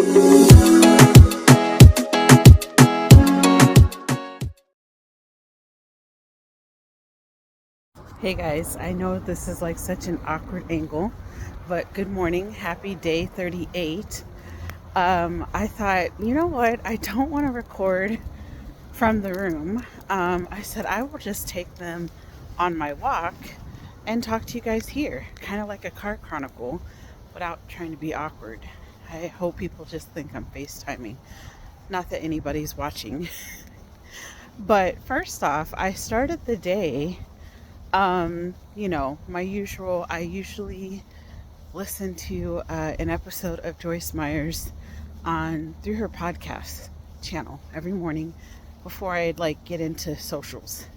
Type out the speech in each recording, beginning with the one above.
Hey guys, I know this is like such an awkward angle, but good morning. Happy day 38. I thought, you know what? I don't want to record from the room. I said I will just take them on my walk and talk to you guys here, kind of like a car chronicle without trying to be awkward. I hope people just think I'm FaceTiming. Not that anybody's watching. But first off, I started the day my usual, I usually listen to an episode of Joyce Meyer's through her podcast channel every morning before I get into socials.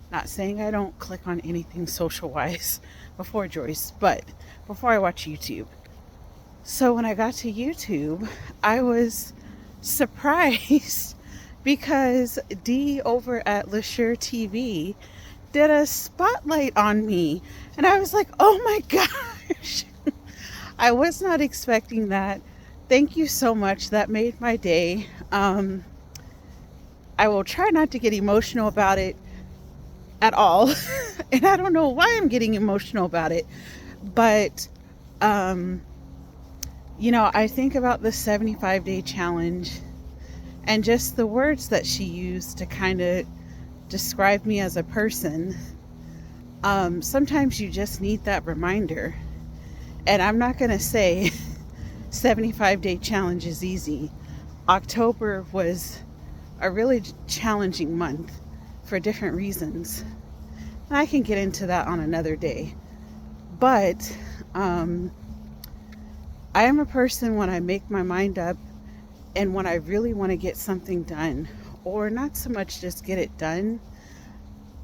Not saying I don't click on anything social wise before Joyce, but before I watch YouTube. So when I got to YouTube, I was surprised because Dee over at LeSure TV did a spotlight on me, and I was like, oh my gosh. I was not expecting that. Thank you so much. That made my day. I will try not to get emotional about it at all. And I don't know why I'm getting emotional about it, but I think about the 75-day challenge and just the words that she used to kind of describe me as a person. Sometimes you just need that reminder. And I'm not going to say 75-day challenge is easy. October was a really challenging month for different reasons. And I can get into that on another day. But I am a person, when I make my mind up and when I really want to get something done, or not so much just get it done,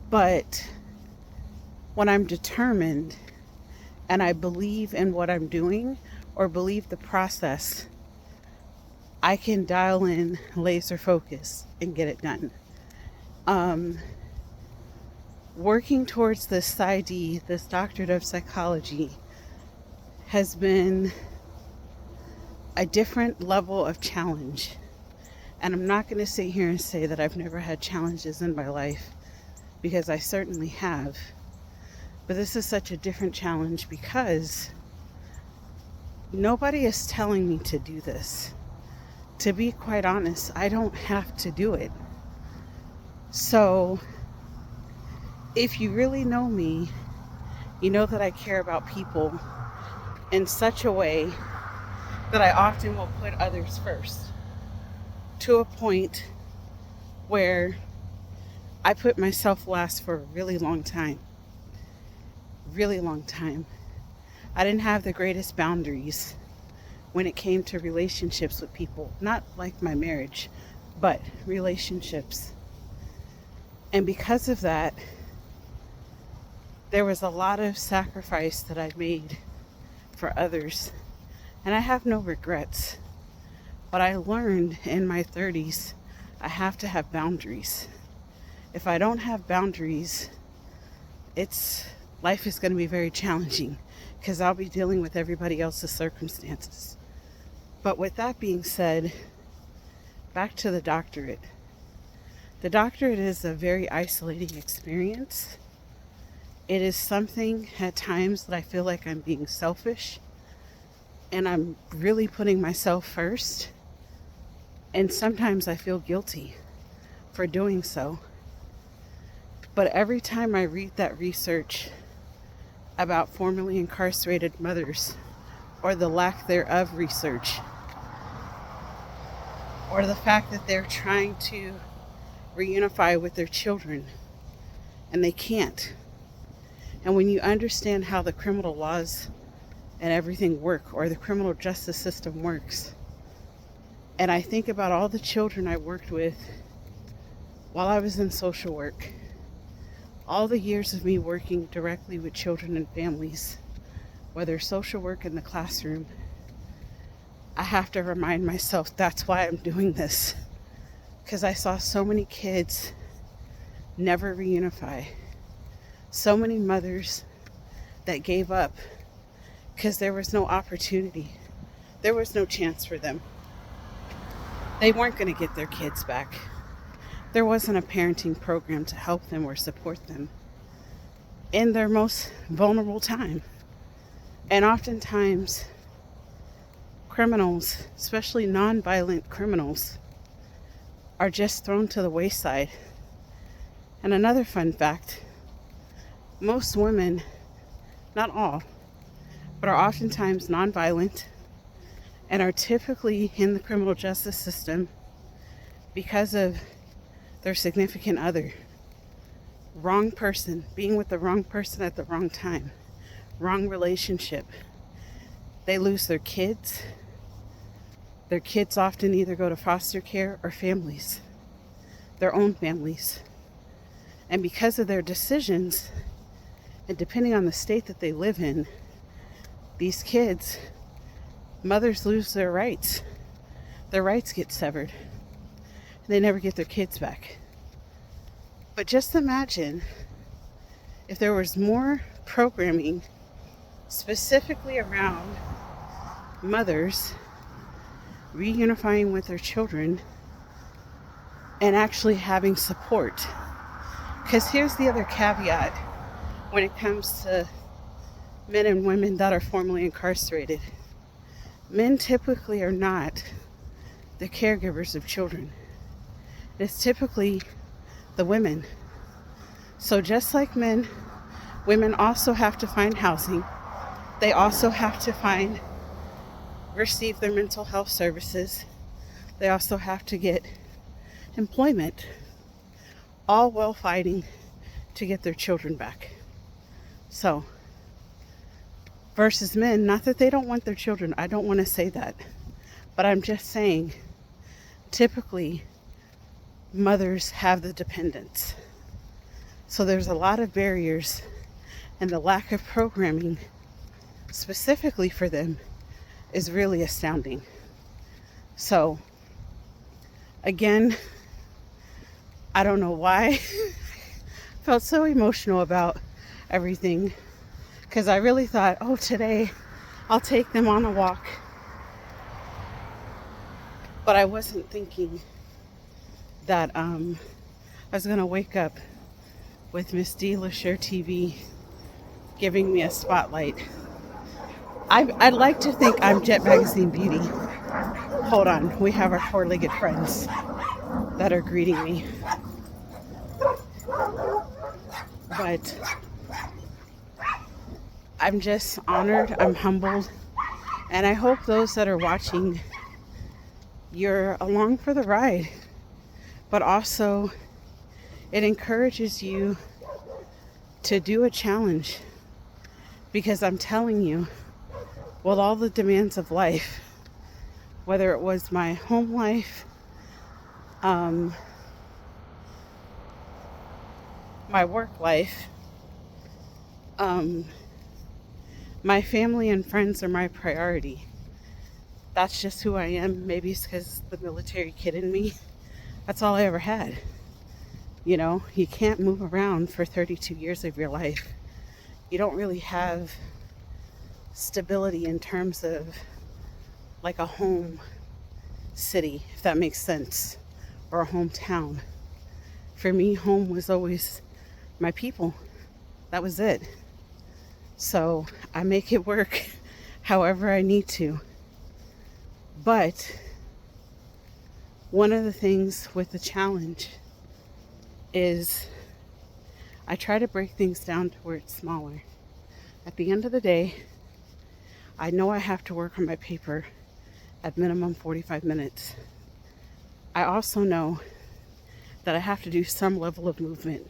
but when I'm determined and I believe in what I'm doing or believe the process, I can dial in laser focus and get it done. Working towards this PsyD, this doctorate of psychology, has been a different level of challenge. And I'm not going to sit here and say that I've never had challenges in my life, because I certainly have. But this is such a different challenge because nobody is telling me to do this. To be quite honest, I don't have to do it. So if you really know me, you know that I care about people in such a way that I often will put others first, to a point where I put myself last for a really long time. Really long time. I didn't have the greatest boundaries when it came to relationships with people. Not like my marriage, but relationships. And because of that, there was a lot of sacrifice that I made for others. And I have no regrets. But I learned in my 30s, I have to have boundaries. If I don't have boundaries, life is going to be very challenging, because I'll be dealing with everybody else's circumstances. But with that being said, back to the doctorate. The doctorate is a very isolating experience. It is something at times that I feel like I'm being selfish, and I'm really putting myself first. And sometimes I feel guilty for doing so. But every time I read that research about formerly incarcerated mothers, or the lack thereof research, or the fact that they're trying to reunify with their children and they can't. And when you understand how the criminal laws and everything work, or the criminal justice system works, and I think about all the children I worked with while I was in social work, all the years of me working directly with children and families, whether social work in the classroom, I have to remind myself that's why I'm doing this. Because I saw so many kids never reunify. So many mothers that gave up because there was no opportunity. There was no chance for them. they weren't going to get their kids back. There wasn't a parenting program to help them or support them in their most vulnerable time. And oftentimes, criminals, especially non-violent criminals, are just thrown to the wayside. And another fun fact, most women, not all, but are oftentimes non-violent and are typically in the criminal justice system because of their significant other. Wrong person, being with the wrong person at the wrong time, wrong relationship. They lose their kids. Their kids often either go to foster care or families, their own families. And because of their decisions, and depending on the state that they live in, these kids, mothers lose their rights. Their rights get severed. They never get their kids back. But just imagine if there was more programming specifically around mothers reunifying with their children and actually having support. Because here's the other caveat when it comes to men and women that are formerly incarcerated. Men typically are not the caregivers of children. It's typically the women. So just like men, women also have to find housing. They also have to receive their mental health services. They also have to get employment, all while fighting to get their children back. So, versus men, not that they don't want their children, I don't want to say that, but I'm just saying, typically, mothers have the dependents. So there's a lot of barriers, and the lack of programming specifically for them is really astounding. So, again, I don't know why I felt so emotional about everything, because I really thought, oh, today I'll take them on a walk. But I wasn't thinking that I was going to wake up with Miss D. LaSure TV giving me a spotlight. I'd like to think I'm Jet Magazine Beauty. Hold on, we have our four-legged friends that are greeting me. But I'm just honored, I'm humbled, and I hope those that are watching, you're along for the ride. But also, it encourages you to do a challenge. Because I'm telling you, with all the demands of life, whether it was my home life, my work life, my family and friends are my priority. That's just who I am. Maybe it's because the military kid in me. That's all I ever had. You know, you can't move around for 32 years of your life. You don't really have stability in terms of like a home city, if that makes sense, or a hometown. For me, home was always my people. That was it. So I make it work however I need to. But one of the things with the challenge is I try to break things down to where it's smaller. At the end of the day, I know I have to work on my paper at minimum 45 minutes. I also know that I have to do some level of movement.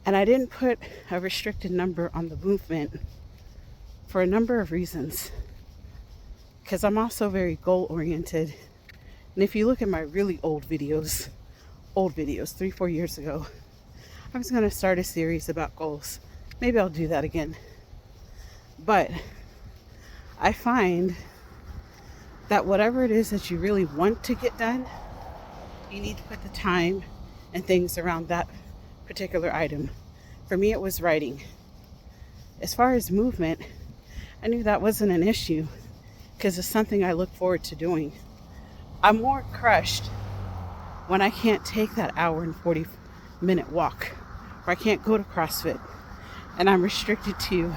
And I didn't put a restricted number on the movement for a number of reasons. Because I'm also very goal-oriented. And if you look at my really old videos, 3-4 years ago, I was going to start a series about goals. Maybe I'll do that again. But I find that whatever it is that you really want to get done, you need to put the time and things around that particular item. For me, it was writing. As far as movement, I knew that wasn't an issue because it's something I look forward to doing. I'm more crushed when I can't take that hour and 40-minute walk, or I can't go to CrossFit and I'm restricted to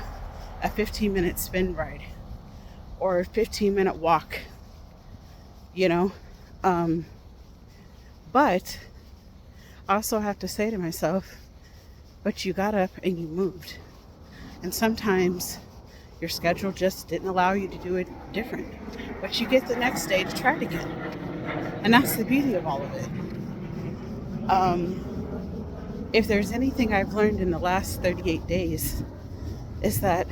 a 15-minute spin ride or a 15-minute walk, you know. Um, but I also have to say to myself, but you got up and you moved. And sometimes your schedule just didn't allow you to do it different. But you get the next day to try it again. And that's the beauty of all of it. If there's anything I've learned in the last 38 days, is that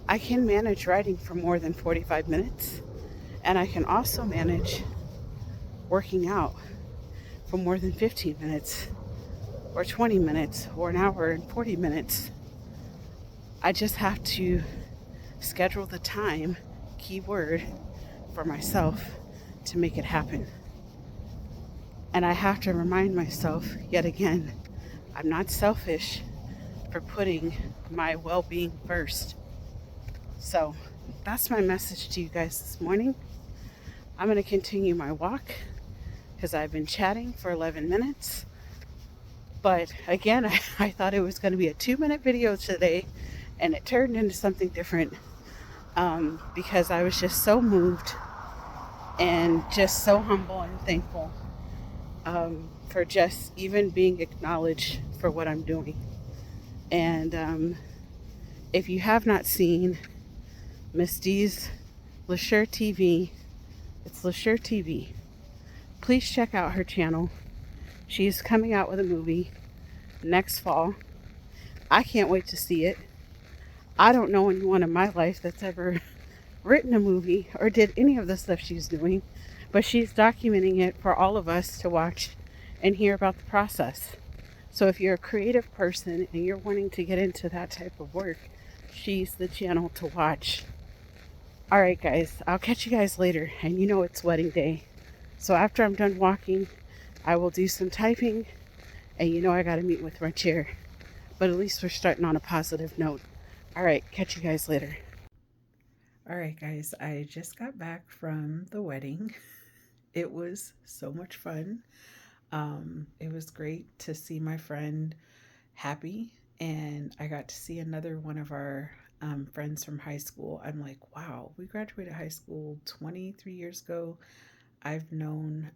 I can manage writing for more than 45 minutes. And I can also manage working out for more than 15 minutes or 20 minutes or an hour and 40 minutes. I just have to schedule the time, keyword, for myself to make it happen. And I have to remind myself yet again, I'm not selfish for putting my well-being first. So that's my message to you guys this morning. I'm going to continue my walk because I've been chatting for 11 minutes. But again, I thought it was going to be a 2-minute video today, and it turned into something different because I was just so moved and just so humble and thankful for just even being acknowledged for what I'm doing. And if you have not seen Miss D's LaSure TV, it's LaSure TV. Please check out her channel. She's coming out with a movie next fall. I can't wait to see it. I don't know anyone in my life that's ever written a movie or did any of the stuff she's doing, but she's documenting it for all of us to watch and hear about the process. So if you're a creative person and you're wanting to get into that type of work, she's the channel to watch. All right, guys, I'll catch you guys later. And you know it's wedding day. So after I'm done walking, I will do some typing. And you know I got to meet with my chair. But at least we're starting on a positive note. All right, catch you guys later. All right, guys, I just got back from the wedding. It was so much fun. It was great to see my friend happy, and I got to see another one of our friends from high school. I'm like, wow, we graduated high school 23 years ago. I've known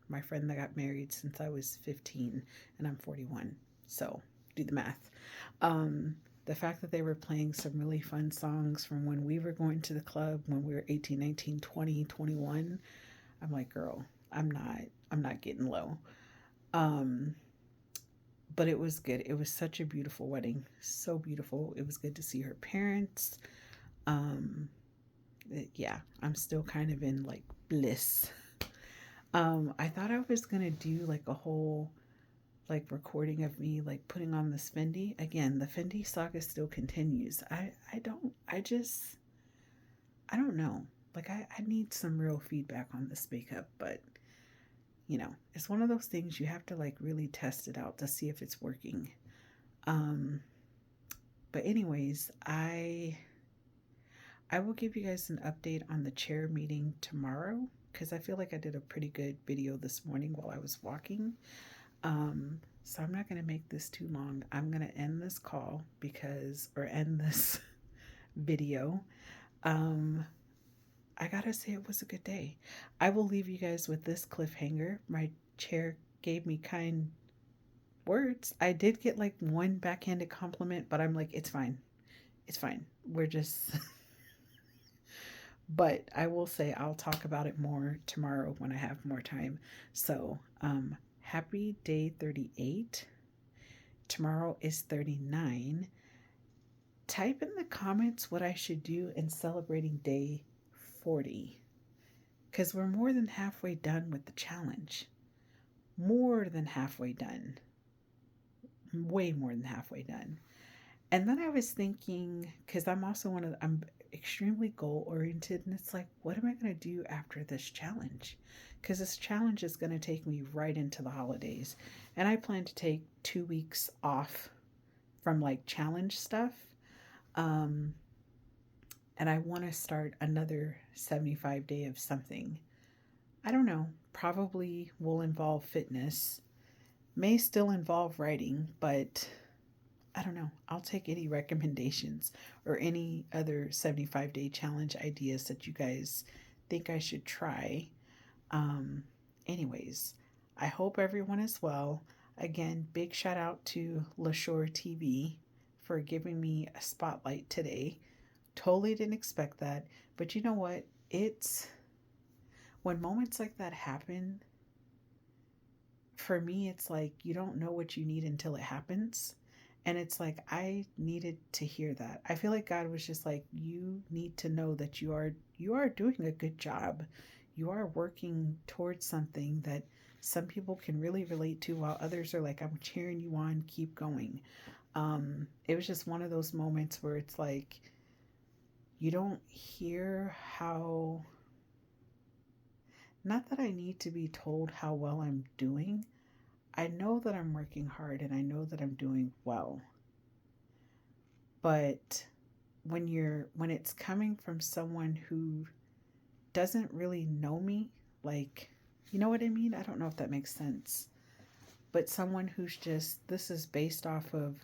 my friend that got married since I was 15, and I'm 41. So do the math. The fact that they were playing some really fun songs from when we were going to the club when we were 18, 19, 20, 21. I'm like, girl, I'm not getting low. Um, but it was good. It was such a beautiful wedding. So beautiful. It was good to see her parents. Um, yeah, I'm still kind of in like bliss. I thought I was gonna do like a whole like recording of me like putting on this Fendi. Again, the Fendi saga still continues. I don't know. Like I need some real feedback on this makeup, but it's one of those things you have to like really test it out to see if it's working. Um, but anyways, I will give you guys an update on the chair meeting tomorrow because I feel like I did a pretty good video this morning while I was walking. So I'm not going to make this too long. I'm going to end this call or end this video. Um, I gotta say it was a good day. I will leave you guys with this cliffhanger. My chair gave me kind words. I did get like one backhanded compliment, but I'm like, it's fine. It's fine. We're just. But I will say I'll talk about it more tomorrow when I have more time. So, happy day 38. Tomorrow is 39. Type in the comments what I should do in celebrating day 40. Because we're more than halfway done with the challenge. More than halfway done. Way more than halfway done. And then I was thinking, because I'm extremely goal oriented, and it's like, what am I going to do after this challenge? Because this challenge is going to take me right into the holidays. And I plan to take 2 weeks off from like challenge stuff. And I want to start another 75 day of something. I don't know, probably will involve fitness, may still involve writing, but I don't know. I'll take any recommendations or any other 75-day challenge ideas that you guys think I should try. Um, Anyways, I hope everyone is well. Again, big shout out to LaShore TV for giving me a spotlight today. Totally didn't expect that. But you know what? It's when moments like that happen, for me, it's like you don't know what you need until it happens. And it's like I needed to hear that. I feel like God was just like, you need to know that you are doing a good job. You are working towards something that some people can really relate to, while others are like, I'm cheering you on, keep going. It was just one of those moments where it's like you don't hear how, not that I need to be told how well I'm doing. I know that I'm working hard and I know that I'm doing well. But when it's coming from someone who doesn't really know me, like, you know what I mean? I don't know if that makes sense. But someone who's just, this is based off of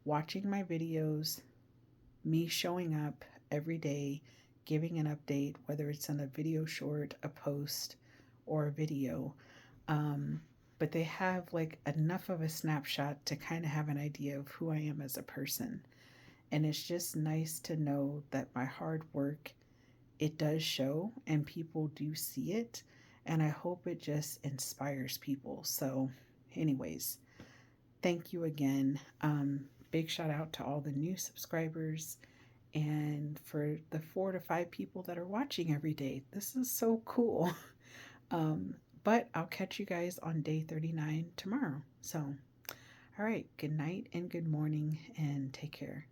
watching my videos, me showing up every day, giving an update, whether it's in a video short, a post, or a video. Um, but they have like enough of a snapshot to kind of have an idea of who I am as a person. And it's just nice to know that my hard work, it does show and people do see it. And I hope it just inspires people. So, anyways, thank you again. Big shout out to all the new subscribers and for the 4 to 5 people that are watching every day. This is so cool. Um, but I'll catch you guys on day 39 tomorrow. So, all right, good night and good morning, and take care.